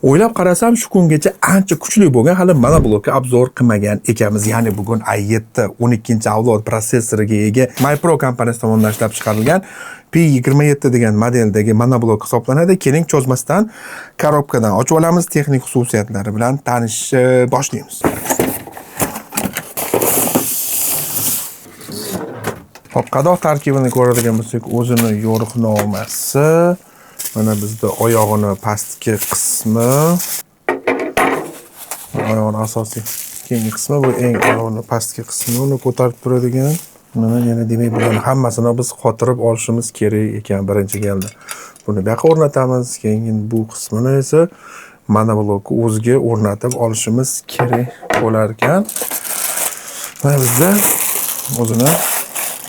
O'ylab qarasam, shu kungacha ancha kuchli bo'lgan hali monoblokka obzor qilmagan ekanmiz. Ya'ni bugun i7 12-avlod protsessoriga ega MyPro kompaniyasi tomonidan ishlab chiqarilgan P27 degan modeldagi monoblok hisoblanadi. Keling, cho'zmasdan korobkadan ochib olamiz, texnik xususiyatlari bilan tanishib boshlaymiz. Hop, qadoq tarkibini ko'radigan bo'lsak, o'zini yo'riqnomasi, mana bizda oyog'ini pastki qismi, oyog'ini asosiy keyingi qismi, bu eng oyog'ini pastki qismi, uni ko'tarib turadigan. Mana yana demak, bularni hammasini biz qotirib olishimiz kerak ekan birinchi galda. Buni bu yoqqa o'rnatamiz, keyin bu qismini esa monoblokka o'ziga o'rnatib olishimiz kerak bo'lar ekan. Mana bizda o'zini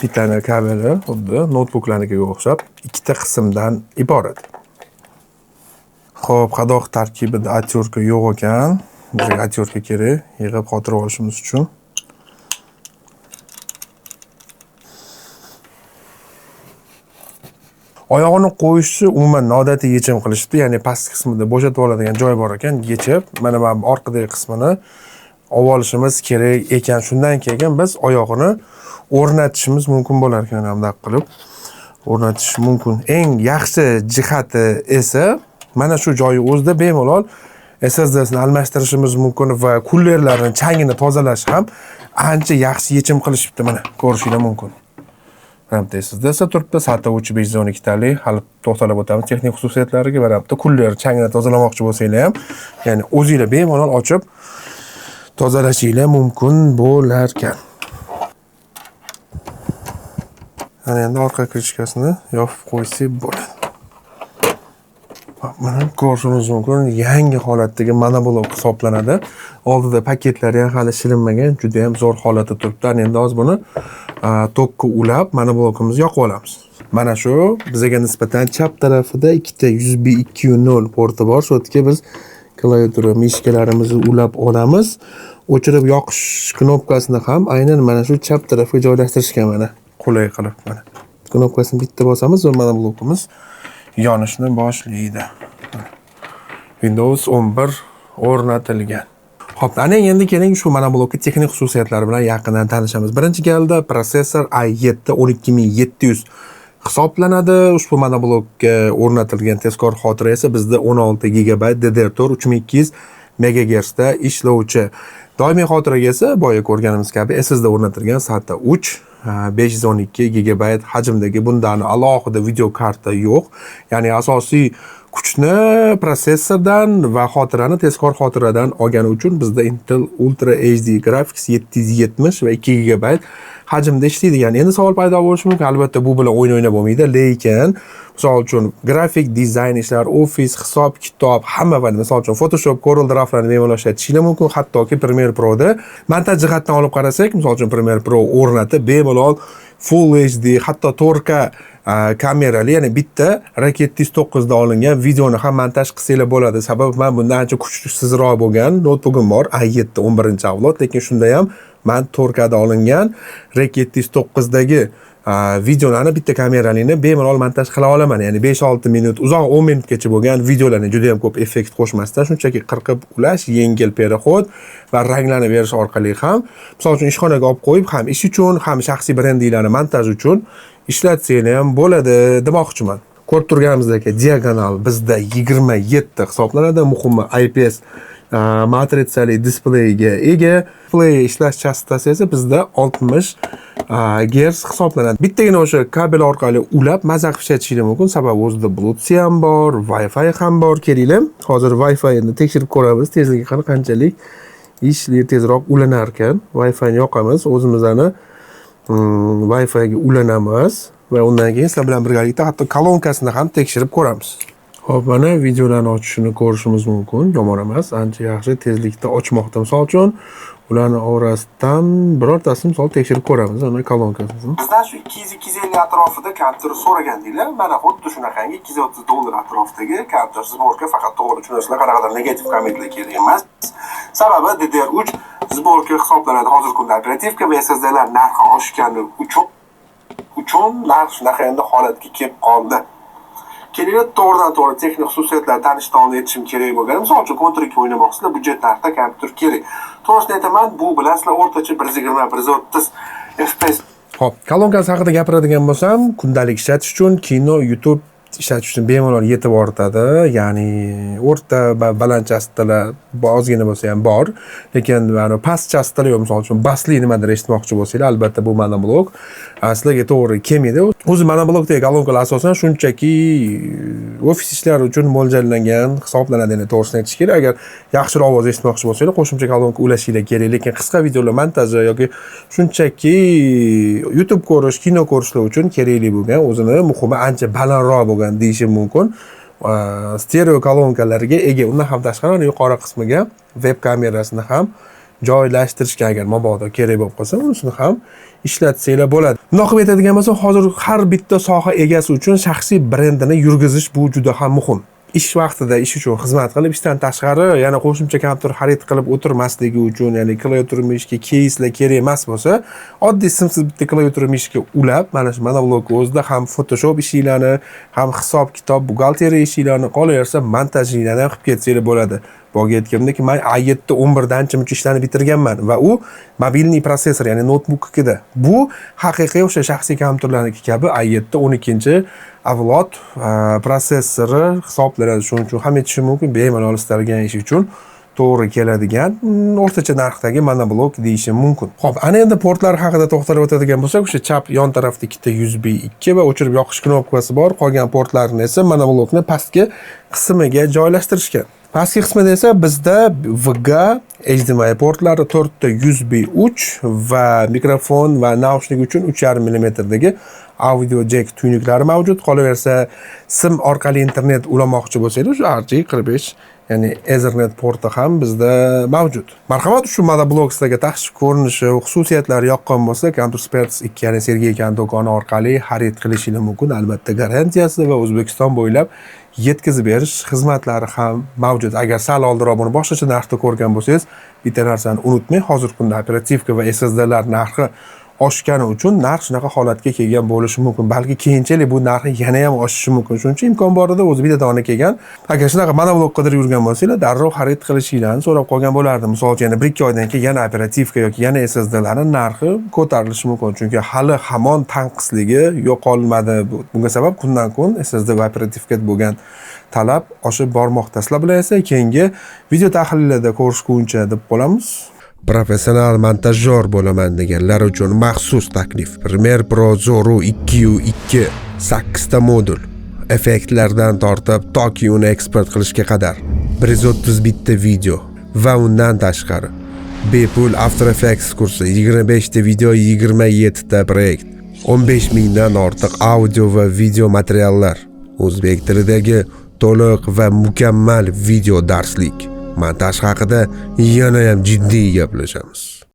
bittani kabeli xuddi notebooklarnikiga o'xshab ikkita qismdan iborat. Xo'p, qadoq tarkibida atyorka yo'q ekan. Bizga atyorka kerak, yig'ib xotirib olishimiz uchun. Oyog'ini qo'yishni umuman noodatiy yechim qilishdi, ya'ni pastki qismida bo'shatib oladigan joy bor ekan, yechib, mana bu orqadagi qismini olib olishimiz kerak ekan. Shundan keyin biz oyog'ini o'rnatishimiz mumkin bo'lar ekan, bunday qilib o'rnatish mumkin. Eng yaxshi jihati esa mana shu joyi o'zida bemalol SSD'sini almashtirishimiz mumkin va kullerlarni changini tozalash ham ancha yaxshi yechim qilishibdi. Mana ko'rishinglar mumkin. Ramda SSD turibdi, SATA 512 talik. Hali to'xtalib o'tamiz texnik xususiyatlariga va ramda kuller changini tozalamoqchi bo'lsanglar ham, ya'ni o'zingizlar bemalol ochib tozalashingiz mumkin bo'lar ekan. Ana endi orqa krishkasini yopib qo'ysak bo'ladi. Mana ko'rishingiz mumkin, yangi holatdagi monoblok hisoblanadi. Oldida paketlari ham hali shilinmagan, juda ham zo'r holatda turibdi. Endi hozir buni tokka ulab monoblokimizni yoqib olamiz. Mana shu bizga nisbatan chap tarafida ikkita USB 2.0 porti bor. Shu yerga biz klaviatura mishkalarimizni ulab olamiz. O'chirib yoqish knopkasini ham aynan mana shu chap tarafga joylashtirishgan, mana qulay qilib. Mana knopkasini bitta bosamiz va monoblokimiz yonishni boshlaydi. Windows 11 o'rnatilgan. Xo'p, ana endi keling shu monoblokning texnik xususiyatlari bilan yaqindan tanishamiz. Birinchi galda prosessor i7 12700 hisoblanadi. Ushbu monoblokka o'rnatilgan tezkor xotira esa bizda 16 GB DDR4 3200 MHz da ishlovchi. Doimiy xotiraga esa boya ko'rganimiz kabi SSD o'rnatilgan SATA 3 512 GB hajmdagi bundan alohida video karta yo'q. Ya'ni asosiy kuchni prosessordan va xotirani tezkor xotiradan olgani uchun bizda Intel Ultra HD Graphics 770 va 2 GB hajmda ishlaydi. Ya'ni endi savol paydo bo'lishi mumkin, albatta bu bilan o'ynab bo'lmaydi, lekin misol uchun grafik dizayn ishlar, office, hisob, kitob, hamma va misol uchun Photoshop, Corel Draft'larni bemalol ishlatishingiz mumkin. Hattoki Premiere Pro'da montaj jihatdan olib qarasak, misol uchun Premiere Pro o'rnatib bemalol Full HD, hatto 4K kamerali, ya'ni bitta Raket 9 da olingan videoni ham montaj qilsanglar bo'ladi. Sababi men bundan ancha kuchsizroq bo'lgan notebook'im bor, i7 11-avlod, lekin shunda ham men 4K da olingan Raket 9 dagi videolarni bitta kameralikni bemalol montaj qila olaman. Ya'ni 5-6 minut, uzoq 10 minutgacha bo'lgan videolarni juda ham ko'p effekt qo'shmasdan shunchaki qirqib ulash, yengil perexod va ranglarni berish orqali ham, misol uchun ishxonaga olib qo'yib, ham ish uchun, ham shaxsiy brendinglarni montaj uchun ishlatsanglar ham bo'ladi demoqchiman. Ko'rib turganimizdek, diagonal bizda 27 hisoblanadi. Muhimi IPS matritsali displeyga ega. Displey ishlash chastasi esa bizda 60 Hz hisoblanadi. Bittagina o'sha kabel orqali ulab maza qilib ishlatishingiz mumkin. Sababi o'zida Bluetooth ham bor, Wi-Fi ham bor. Kelinglar, hozir Wi-Fi ni tekshirib ko'ramiz. Tezligi qanchalik ishlaydi, tezroq ulanar ekan. Wi-Fi ni yoqamiz, o'zimizning Wi-Fi ga ulanamiz va undan keyin sizlar bilan birgalikda hatto kolonkasini ham tekshirib ko'ramiz. Xo'p, mana videolarni ochishini ko'rishimiz mumkin. Yomon emas, ancha yaxshi tezlikda ochmoqda. Misol uchun ularni orasidan birortasini misol tekshirib ko'ramiz, ana kolonkasini. Bizdan shu 200-250 atrofida kompyuter so'ragandinglar. Mana xuddi shunaqangi $230 atrofidagi kompyuter sborka, faqat to'g'ri tushunasizlar, qanaqadir negativ kommentlar kerak emas. Sababi DDR3 sborka hisoblanadi hozirgi kunda operativka va SSDlar narxi oshgani uchun narx shunaqa endi holatga kelib qoldi. kelinglar to'g'ridan-to'g'ri texnik xususiyatlar tanishtirib etishim kerak bo'lgan. Misol uchun Counter 2 o'ynamoqsizlar, budjet narxda kompyuter kerak. To'g'risini aytaman, bu bilan sizlar o'rtacha 120-130 FPS. Xo'p, kolonkasi haqida gapiradigan bo'lsam, kundalik ishlatish uchun kino, YouTube ishlatish uchun bemalol yetib ortadi. Ya'ni o'rta va baland chastotalar ozgina bo'lsa ham bor, lekin mana past chastotalar yo'q. Misol uchun basli nimadir eshitmoqchi bo'lsanglar, albatta bu monoblok sizlarga to'g'ri kelmaydi. O'zi monoblokdagi kolonkalar asosan shunchaki ofis ishlari uchun mo'ljallangan hisoblanadi. Endi to'g'risini aytish kerak, agar yaxshiroq ovoz eshitmoqchi bo'lsanglar, qo'shimcha kolonka ulashinglar kerak, lekin qisqa videolar montaji yoki shunchaki YouTube ko'rish, kino ko'rishlar uchun kerakli bo'lgan, o'zini muhimi ancha balandroq bo'lgan deyishim mumkin. Stereo kolonkalarga ega. Undan ham tashqari yuqori qismiga web kamerasini ham joylashtirishga agar mabodo kerak bo'lib qolsa, unisini ham ishlatsanglar bo'ladi. Bundoq qilib aytadigan bo'lsam, hozir har bitta soha egasi uchun shaxsiy brendini yurgizish bu juda ham muhim. Ish vaqtida ish uchun xizmat qilib, ishdan tashqari yana qo'shimcha kompyuter xarid qilib o'tirmasligi uchun, ya'ni klaviatura mishga keyslar kerak emas bo'lsa, oddiy simsiz bitta klaviatura mishga ulab, mana shu monoblok o'zida ham Photoshop ishinglarni, ham hisob-kitob, buxgalteriya ishinglarni, qolaversa montajinglarni ham qilib ketsanglar bo'ladi. Boga aytganimdek, men i7-11 da ancha-muncha ishlarni bitirganman va u mobilniy prosessor, ya'ni notebookida. Bu haqiqiy o'sha shaxsiy kompyuterlarniki kabi i7-12 avlod prosessori hisoblanadi. Shuning uchun ham aytishim mumkin, bemalol istalgan ish uchun to'g'ri keladigan o'rtacha narxdagi monoblok deyishim mumkin. Xo'p, ana endi portlar haqida to'xtalib o'tadigan bo'lsak, o'sha chap yon tarafda ikkita USB 2 va o'chirib yoqish knopkasi bor. Qolgan portlarni esa monoblokni pastki qismiga joylashtirishgan. Pastki qismida esa bizda VG, HDMI portlari, 4 ta USB 3 va mikrofon va naushnik uchun 3,5 mm dagi audio jack tuynuklari mavjud. Qolaversa, sim orqali internet ulamoqchi bo'lsangiz, RJ45 ya'ni Ethernet porti ham bizda mavjud. Marhamat, shu monoblok sizlarga tashqi ko'rinishi, xususiyatlari yoqqan bo'lsa, Counter-Experts 2 ya'ni Sergey Kan do'koni orqali xarid qilishingiz mumkin. Albatta garantiyasi va O'zbekiston bo'ylab yetkazib berish xizmatlari ham mavjud. Agar sal oldinroq buni boshqacha narxda ko'rgan bo'lsangiz, bitta narsani unutmang, hozirgi kunda operativka va SSDlar narxi oshgani uchun narx shunaqa holatga kelgan bo'lishi mumkin. Balki keyinchalik bu narxi yana ham oshishi mumkin. Shuning uchun imkon borida o'zi bitta dona kelgan. Agar shunaqa monoblok qidirib yurgan bo'lsanglar, darrov xarid qilishinglarni so'rab qolgan bo'lardim. Misol uchun yana 1-2 oydan keyin yana operativka yoki yana SSDlarning narxi ko'tarilishi mumkin. Chunki hali hamon tanqisligi yo'qolmadi. Bunga sabab kundan-kun SSD va operativka bo'lgan talab oshib bormoqda. Sizlar bilan esa keyingi video tahlillarda ko'rishguncha deb qolamiz. Professional montajyor bo'laman deganlar uchun maxsus taklif. Premiere Pro Zoru 2U2 8 ta modul, effektlardan tortib toki uni eksport qilishga qadar 130 bitta video va undan tashqari bepul After Effects kursi, 25 ta video, 27 ta proyekt, 15 mingdan ortiq audio va video materiallar, o'zbek tilidagi to'liq va mukammal video darslik. Montaj haqida yana ham jiddiy gaplashamiz.